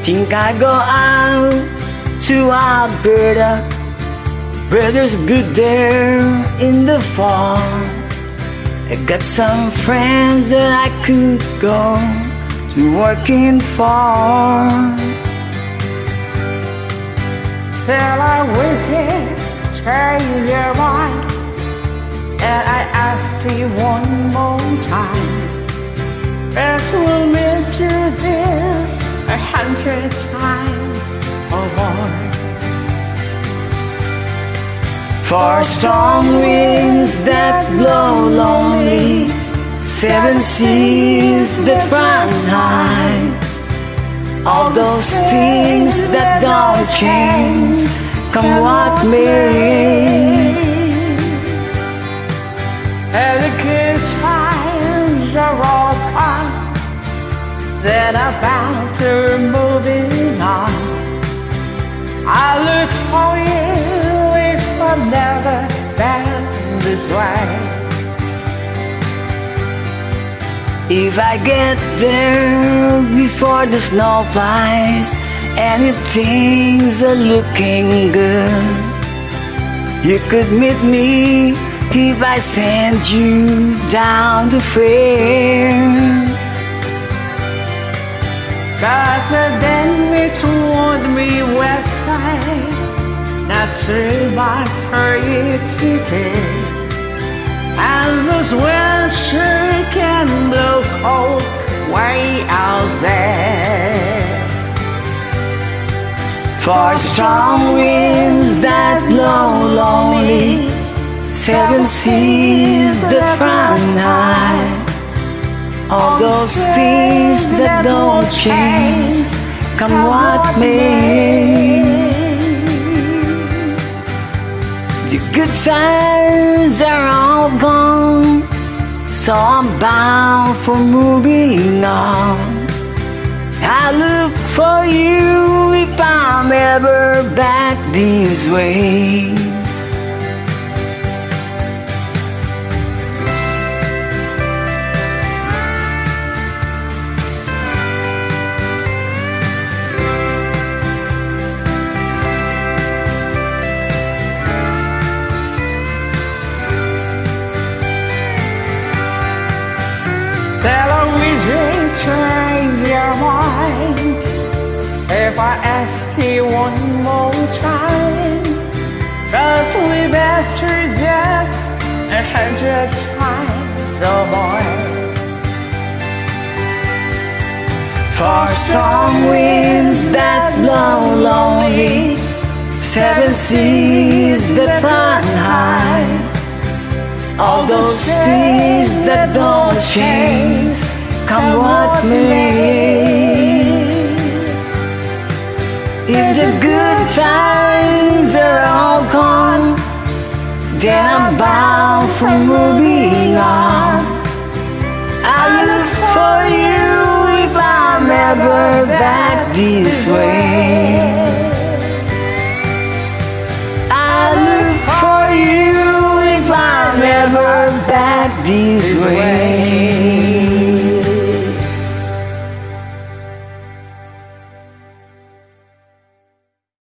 Think I go out to Alberta, where there's good there in the fall. I got some friends that I could go to working for. Till I wish it change your mind, and I ask you one more time, if we'll meet you this 100 times or more. For strong winds that blow lonely, 7 seas that run high, all those things that don't change, come what may. And the good times are all gone, then I'm bound to moving on. I look for you if I've never been this way. If I get there before the snow flies and if things are looking good, you could meet me if I send you down the fair. But then we toward me website, not 3 miles for each city, and those winds sure can blow cold way out there. For strong winds that blow lonely, 7 seas that run high, all those things that don't change, come what may. The good times are all gone, so I'm bound for moving on. I look for you if I'm ever back this way. Television change your mind, if I ask you one more time, but we better just 100 times or more. For strong winds that blow lonely, 7 seas that run high, all those things that don't change, come what may. If the good times are all gone, then I'm bound for moving on. I look for you if I'm ever back this way. I look for you if I'm ever back this way.